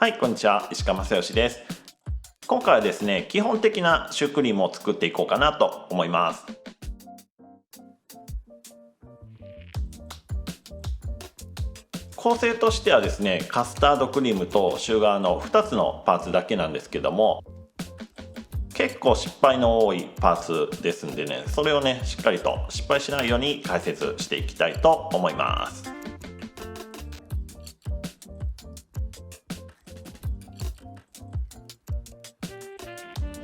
はい、こんにちは。石川正義です。今回はですね、基本的なシュークリームを作っていこうかなと思います。構成としてはですね、カスタードクリームとシュガーの2つのパーツだけなんですけども、結構失敗の多いパーツですんでね、それをね、しっかりと失敗しないように解説していきたいと思います。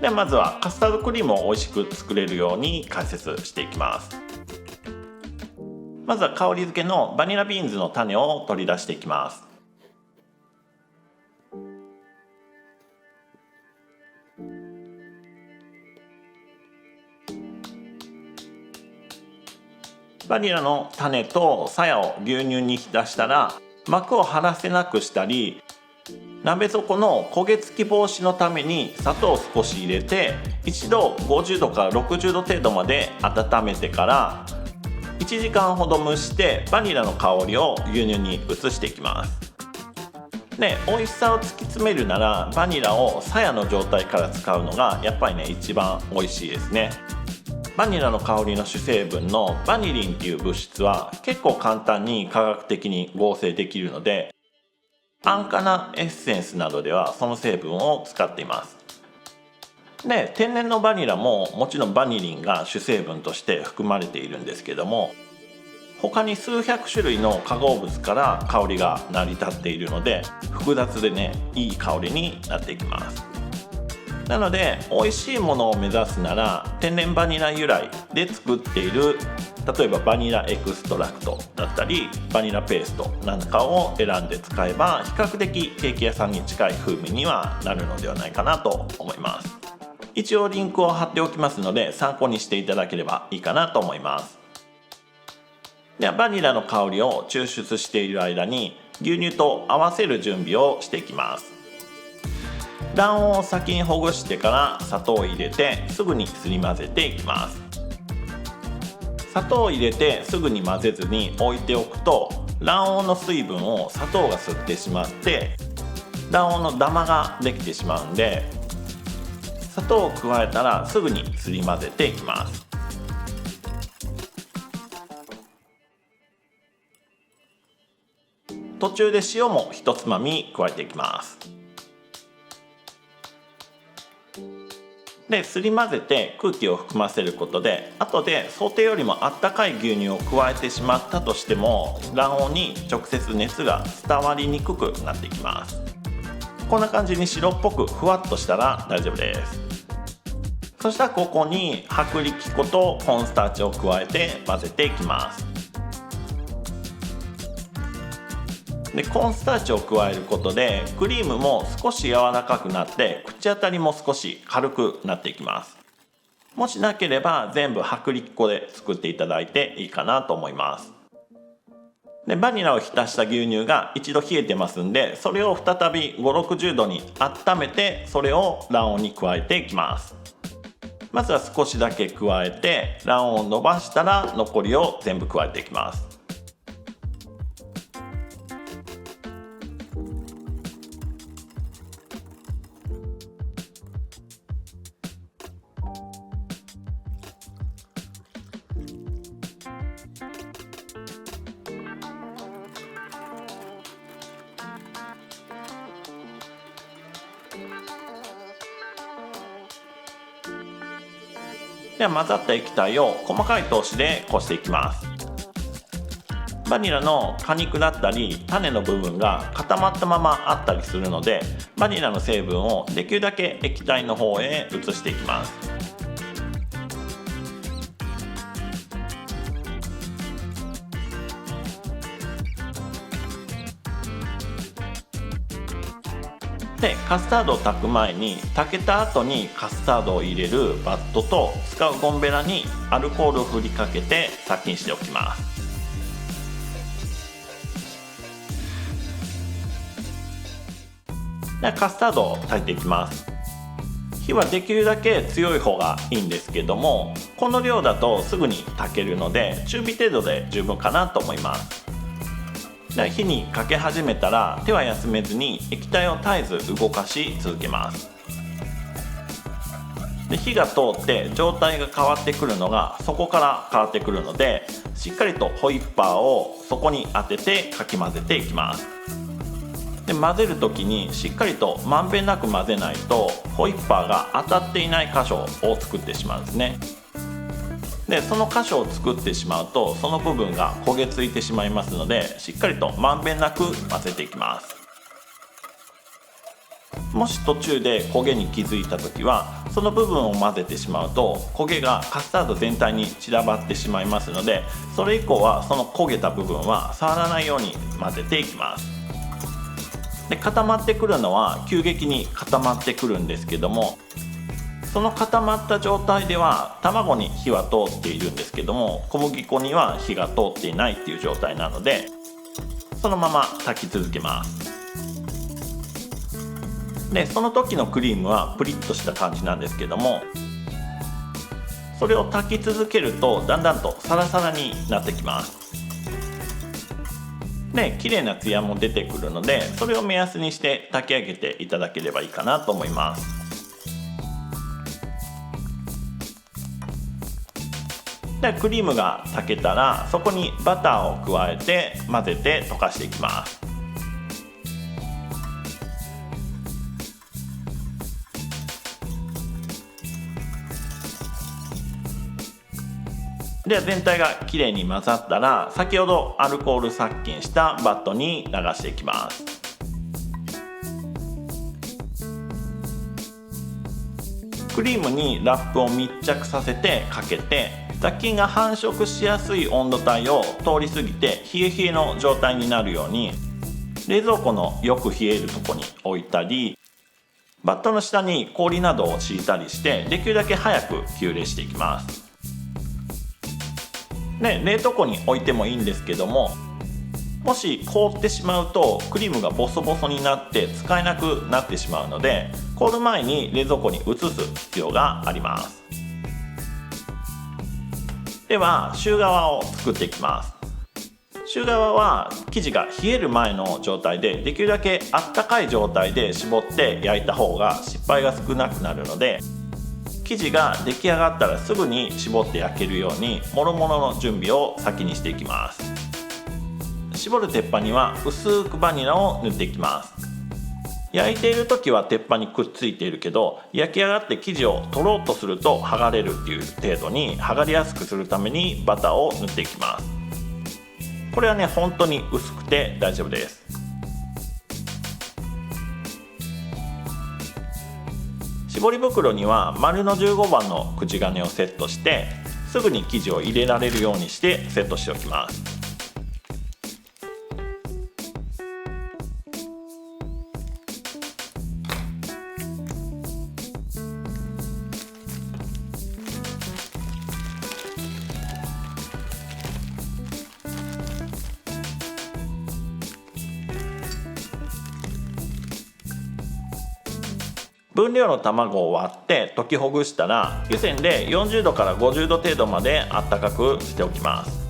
ではまずはカスタードクリームを美味しく作れるように解説していきます。まずは香り付けのバニラビーンズの種を取り出していきます。バニラの種と鞘を牛乳に浸したら、膜を張らせなくしたり、鍋底の焦げ付き防止のために砂糖を少し入れて、一度50度から60度程度まで温めてから1時間ほど蒸して、バニラの香りを牛乳に移していきます。で、美味しさを突き詰めるならバニラを鞘の状態から使うのがやっぱりね、一番美味しいですね。バニラの香りの主成分のバニリンっていう物質は結構簡単に化学的に合成できるので、安価なエッセンスなどではその成分を使っています。で、天然のバニラももちろんバニリンが主成分として含まれているんですけども、他に数百種類の化合物から香りが成り立っているので、複雑でね、いい香りになっていきます。なので美味しいものを目指すなら、天然バニラ由来で作っている、例えばバニラエクストラクトだったりバニラペーストなんかを選んで使えば、比較的ケーキ屋さんに近い風味にはなるのではないかなと思います。一応リンクを貼っておきますので、参考にしていただければいいかなと思います。ではバニラの香りを抽出している間に、牛乳と合わせる準備をしていきます。卵黄を先にほぐしてから砂糖を入れてすぐにすり混ぜていきます。砂糖を入れてすぐに混ぜずに置いておくと、卵黄の水分を砂糖が吸ってしまって卵黄のダマができてしまうんで、砂糖を加えたらすぐにすり混ぜていきます。途中で塩も一つまみ加えていきます。で、すり混ぜて空気を含ませることで、後で想定よりもあったかい牛乳を加えてしまったとしても、卵黄に直接熱が伝わりにくくなっていきます。こんな感じに白っぽくふわっとしたら大丈夫です。そしたらここに薄力粉とコーンスターチを加えて混ぜていきます。で、コーンスターチを加えることでクリームも少し柔らかくなって、口当たりも少し軽くなっていきます。もしなければ全部薄力粉で作っていただいていいかなと思います。で、バニラを浸した牛乳が一度冷えてますんで、それを再び5、60度に温めて、それを卵黄に加えていきます。まずは少しだけ加えて卵黄を伸ばしたら、残りを全部加えていきます。では混ざった液体を細かい通しでこしていきます。バニラの果肉だったり種の部分が固まったままあったりするので、バニラの成分をできるだけ液体の方へ移していきます。で、カスタードを炊く前に、炊けた後にカスタードを入れるバットと使うゴムベラにアルコールを振りかけて殺菌しておきます。で、カスタードを炊いていきます。火はできるだけ強い方がいいんですけども、この量だとすぐに炊けるので中火程度で十分かなと思います。で火にかけ始めたら手は休めずに液体を絶えず動かし続けます。で火が通って状態が変わってくるのがそこから変わってくるので、しっかりとホイッパーを底に当ててかき混ぜていきます。で混ぜる時にしっかりとまんべんなく混ぜないとホイッパーが当たっていない箇所を作ってしまうんですね。でその箇所を作ってしまうとその部分が焦げついてしまいますので、しっかりとまんべんなく混ぜていきます。もし途中で焦げに気づいた時はその部分を混ぜてしまうと焦げがカスタード全体に散らばってしまいますので、それ以降はその焦げた部分は触らないように混ぜていきます。で固まってくるのは急激に固まってくるんですけども、その固まった状態では卵に火は通っているんですけども小麦粉には火が通っていないっていう状態なので、そのまま炊き続けます。でその時のクリームはプリッとした感じなんですけども、それを炊き続けるとだんだんとサラサラになってきます。で綺麗なツヤも出てくるので、それを目安にして炊き上げていただければいいかなと思います。でクリームが炊けたらそこにバターを加えて混ぜて溶かしていきます。では全体がきれいに混ざったら先ほどアルコール殺菌したバットに流していきます。クリームにラップを密着させてかけて、雑菌が繁殖しやすい温度帯を通り過ぎて冷え冷えの状態になるように冷蔵庫のよく冷えるところに置いたり、バットの下に氷などを敷いたりしてできるだけ早く急冷していきます。で冷凍庫に置いてもいいんですけども、もし凍ってしまうとクリームがボソボソになって使えなくなってしまうので、凍る前に冷蔵庫に移す必要があります。ではシュー側を作っていきます。シュー側は生地が冷える前の状態でできるだけあったかい状態で絞って焼いた方が失敗が少なくなるので、生地が出来上がったらすぐに絞って焼けるようにもろもろの準備を先にしていきます。絞る鉄板には薄くバニラを塗っていきます。焼いている時は鉄板にくっついているけど、焼き上がって生地を取ろうとすると剥がれるっていう程度に剥がれやすくするためにバターを塗っていきます。これはね本当に薄くて大丈夫です。絞り袋には丸の15番の口金をセットしてすぐに生地を入れられるようにしてセットしておきます。分量の卵を割って溶きほぐしたら湯煎で40度から50度程度まであったかくしておきます。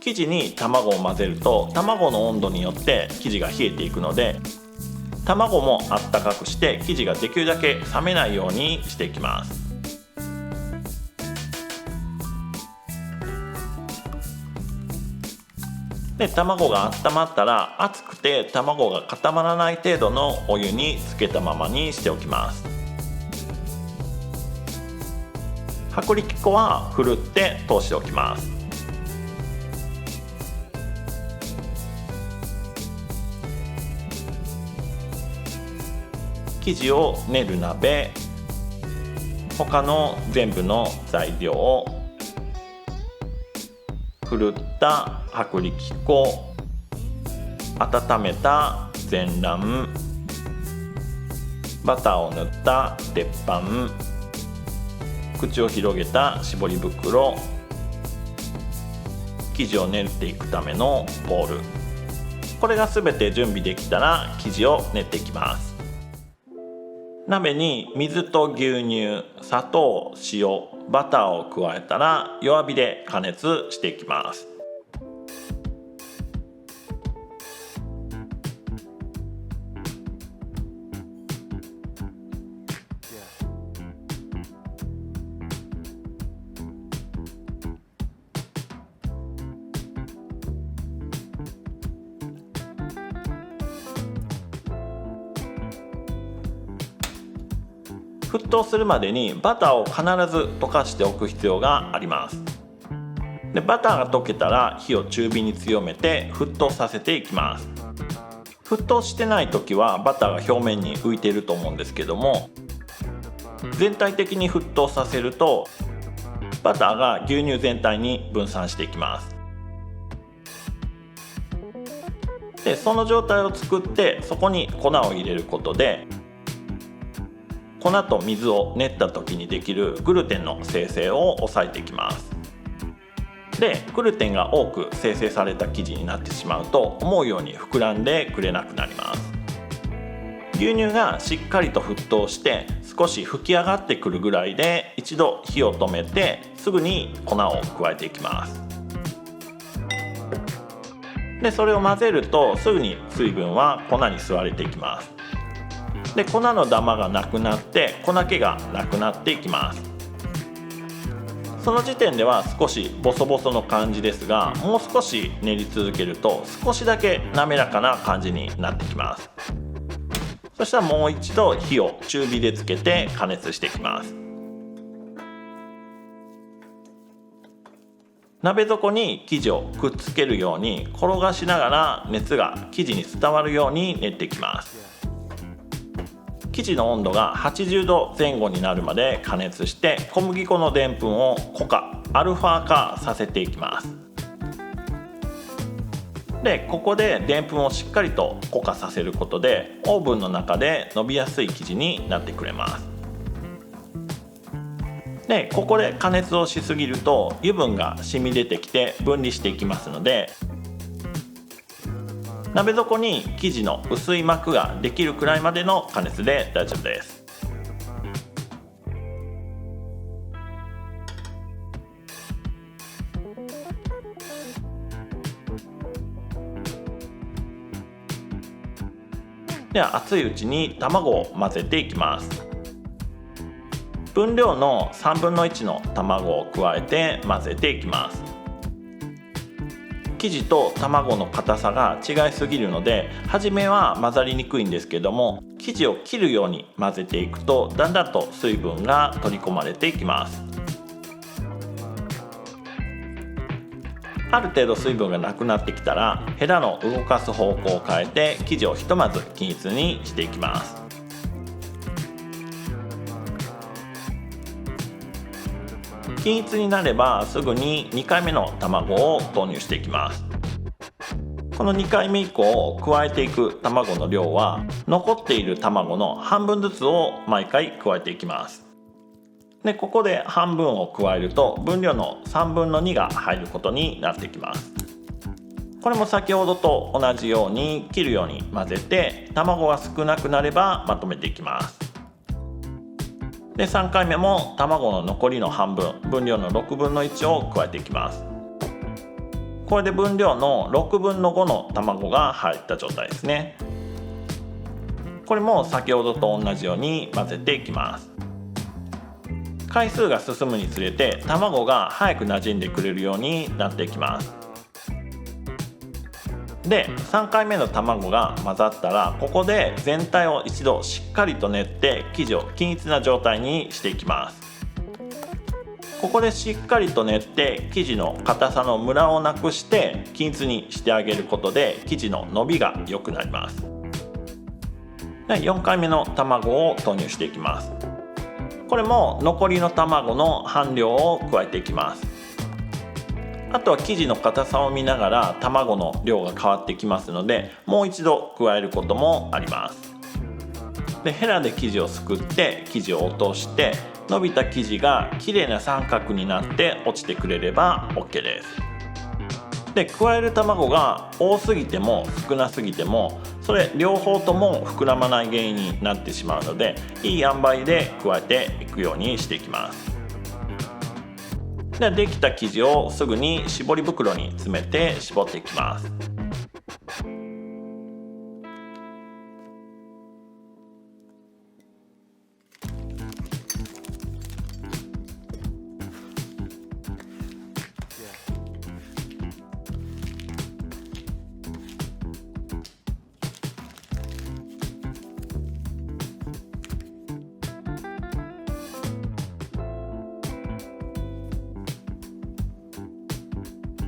生地に卵を混ぜると卵の温度によって生地が冷えていくので、卵もあったかくして生地ができるだけ冷めないようにしていきます。で卵が温まったら熱くて卵が固まらない程度のお湯につけたままにしておきます。薄力粉はふるって通しておきます。生地を練る鍋、他の全部の材料をふるった薄力粉、温めた全卵、バターを塗った鉄板、口を広げた絞り袋、生地を練っていくためのボウル、これが全て準備できたら生地を練っていきます。鍋に水と牛乳、砂糖、塩、バターを加えたら弱火で加熱していきます。沸騰するまでにバターを必ず溶かしておく必要があります。でバターが溶けたら火を中火に強めて沸騰させていきます。沸騰してない時はバターが表面に浮いていると思うんですけども、全体的に沸騰させるとバターが牛乳全体に分散していきます。でその状態を作ってそこに粉を入れることで、粉と水を練った時にできるグルテンの生成を抑えていきます。でグルテンが多く生成された生地になってしまうと思うように膨らんでくれなくなります。牛乳がしっかりと沸騰して少し吹き上がってくるぐらいで一度火を止めてすぐに粉を加えていきます。でそれを混ぜるとすぐに水分は粉に吸われていきます。で粉のダマがなくなって粉気がなくなっていきます。その時点では少しボソボソの感じですが、もう少し練り続けると少しだけ滑らかな感じになってきます。そしたらもう一度火を中火でつけて加熱していきます。鍋底に生地をくっつけるように転がしながら熱が生地に伝わるように練っていきます。生地の温度が80度前後になるまで加熱して小麦粉のでんぷんを固化、アルファ化させていきます。でここででんぷんをしっかりと固化させることでオーブンの中で伸びやすい生地になってくれます。でここで加熱をしすぎると油分が染み出てきて分離していきますので、鍋底に生地の薄い膜ができるくらいまでの加熱で大丈夫です。では熱いうちに卵を混ぜていきます。分量の3分の1の卵を加えて混ぜていきます。生地と卵の硬さが違いすぎるので初めは混ざりにくいんですけども、生地を切るように混ぜていくとだんだんと水分が取り込まれていきます。ある程度水分がなくなってきたらヘラの動かす方向を変えて生地をひとまず均一にしていきます。均一になればすぐに2回目の卵を投入していきます。この2回目以降加えていく卵の量は残っている卵の半分ずつを毎回加えていきます。でここで半分を加えると分量の3分の2が入ることになってきます。これも先ほどと同じように切るように混ぜて卵が少なくなればまとめていきます。で3回目も卵の残りの半分、分量の6分の1を加えていきます。これで分量の6分の5の卵が入った状態ですね。これも先ほどと同じように混ぜていきます。回数が進むにつれて卵が早く馴染んでくれるようになっていきます。で3回目の卵が混ざったらここで全体を一度しっかりと練って生地を均一な状態にしていきます。ここでしっかりと練って生地の硬さのムラをなくして均一にしてあげることで生地の伸びが良くなります。で4回目の卵を投入していきます。これも残りの卵の半量を加えていきます。あとは生地の硬さを見ながら卵の量が変わってきますのでもう一度加えることもあります。でヘラで生地をすくって生地を落として、伸びた生地が綺麗な三角になって落ちてくれれば OK です。で加える卵が多すぎても少なすぎても、それ両方とも膨らまない原因になってしまうので、いい塩梅で加えていくようにしていきます。できた生地をすぐに絞り袋に詰めて絞っていきます。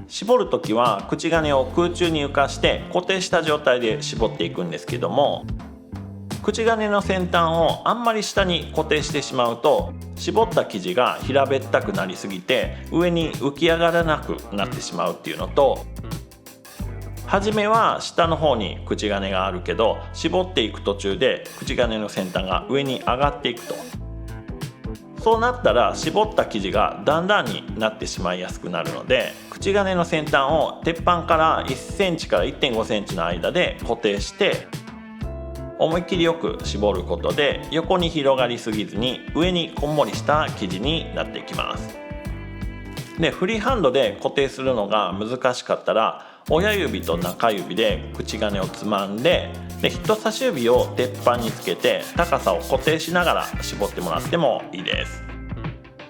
絞るときは口金を空中に浮かして固定した状態で絞っていくんですけども、口金の先端をあんまり下に固定してしまうと、絞った生地が平べったくなりすぎて上に浮き上がらなくなってしまうっていうのと、初めは下の方に口金があるけど、絞っていく途中で口金の先端が上に上がっていくと、そうなったら絞った生地が段々になってしまいやすくなるので、口金の先端を鉄板から1センチから 1.5 センチの間で固定して思いっきりよく絞ることで、横に広がりすぎずに上にこんもりした生地になっていきます。でフリーハンドで固定するのが難しかったら、親指と中指で口金をつまんで、人差し指を鉄板につけて高さを固定しながら絞ってもらってもいいです。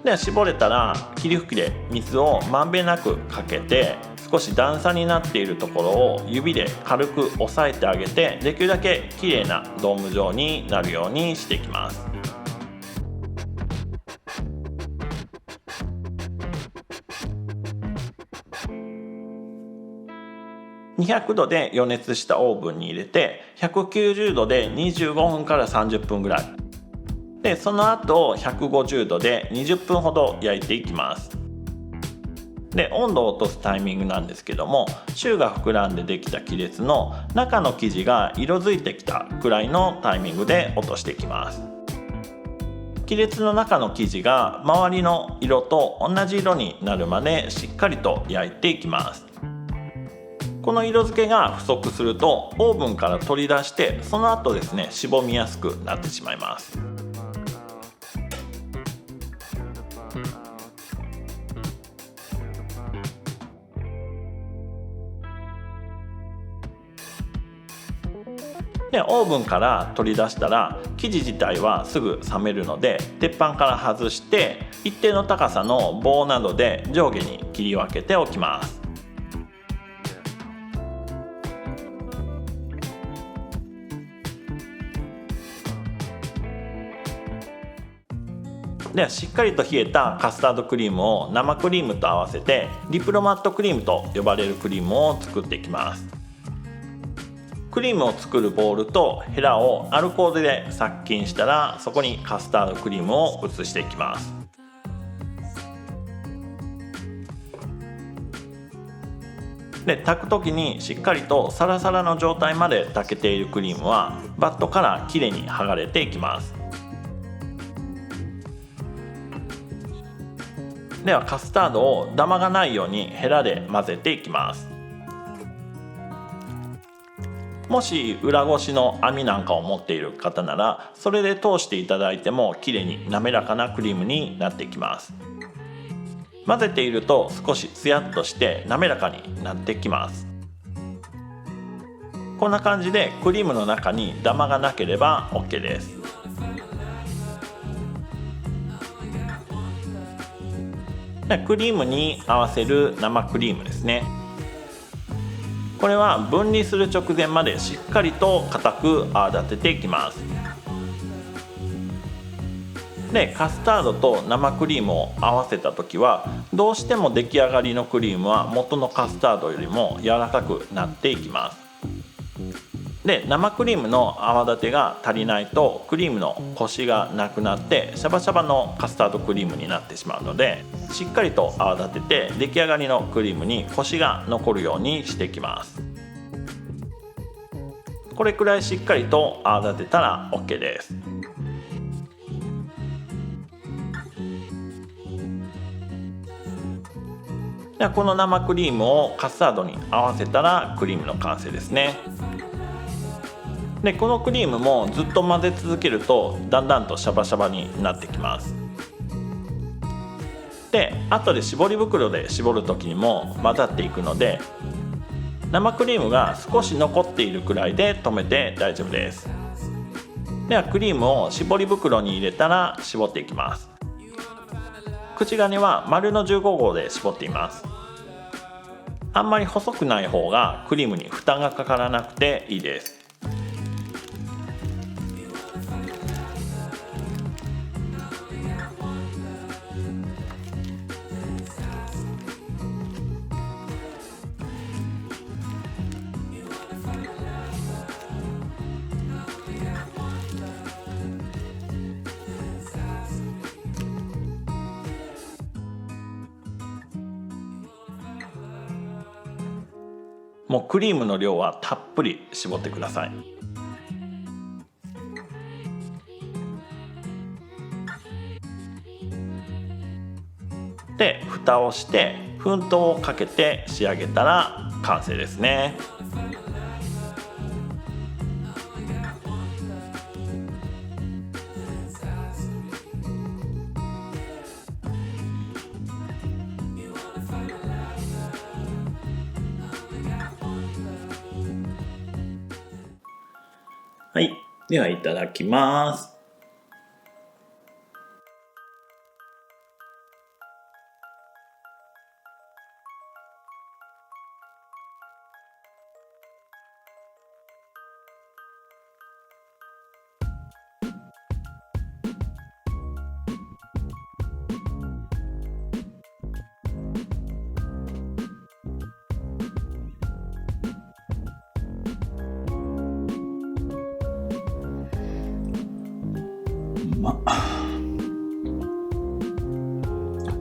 で絞れたら霧吹きで水をまんべんなくかけて、少し段差になっているところを指で軽く押さえてあげて、できるだけ綺麗なドーム状になるようにしていきます。200度で予熱したオーブンに入れて、190度で25分から30分ぐらいで、その後150度で20分ほど焼いていきます。で温度を落とすタイミングなんですけども、シが膨らんでできた亀裂の中の生地が色づいてきたくらいのタイミングで落としていきます。亀裂の中の生地が周りの色と同じ色になるまでしっかりと焼いていきます。この色付けが不足するとオーブンから取り出して、その後ですね、しぼみやすくなってしまいます。でオーブンから取り出したら生地自体はすぐ冷めるので、鉄板から外して一定の高さの棒などで上下に切り分けておきます。ではしっかりと冷えたカスタードクリームを生クリームと合わせて、ディプロマットクリームと呼ばれるクリームを作っていきます。クリームを作るボウルとヘラをアルコールで殺菌したら、そこにカスタードクリームを移していきます。で炊く時にしっかりとサラサラの状態まで炊けているクリームはバットからきれいに剥がれていきます。ではカスタードをダマがないようにヘラで混ぜていきます。もし裏ごしの網なんかを持っている方なら、それで通していただいてもきれいに滑らかなクリームになっていきます。混ぜていると少しツヤっとして滑らかになってきます。こんな感じでクリームの中にダマがなければ OK です。クリームに合わせる生クリームですね。これは分離する直前までしっかりと固く泡立てていきます。でカスタードと生クリームを合わせた時は、どうしても出来上がりのクリームは元のカスタードよりも柔らかくなっていきます。で生クリームの泡立てが足りないとクリームのコシがなくなってシャバシャバのカスタードクリームになってしまうので、しっかりと泡立てて出来上がりのクリームにコシが残るようにしていきます。これくらいしっかりと泡立てたら OK です。ではこの生クリームをカスタードに合わせたらクリームの完成ですね。でこのクリームもずっと混ぜ続けるとだんだんとシャバシャバになってきます。で後で絞り袋で絞る時にも混ざっていくので、生クリームが少し残っているくらいで止めて大丈夫です。ではクリームを絞り袋に入れたら絞っていきます。口金は丸の15号で絞っています。あんまり細くない方がクリームに負担がかからなくていいです。もうクリームの量はたっぷり絞ってください。で蓋をして粉糖をかけて仕上げたら完成ですね。はい、ではいただきます。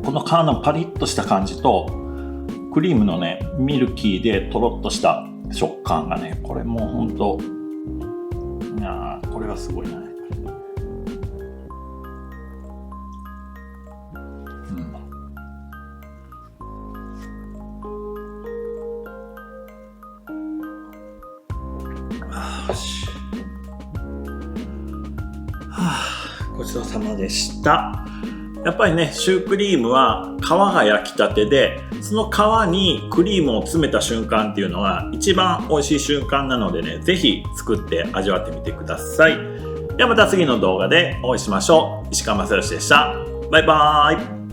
この皮のパリッとした感じとクリームのねミルキーでとろっとした食感がね、これもうほんとこれはすごいな。ごちそうさまでした。やっぱりねシュークリームは皮が焼きたてで、その皮にクリームを詰めた瞬間っていうのが一番美味しい瞬間なのでね、ぜひ作って味わってみてください。ではまた次の動画でお会いしましょう。石川正義でした。バイバーイ。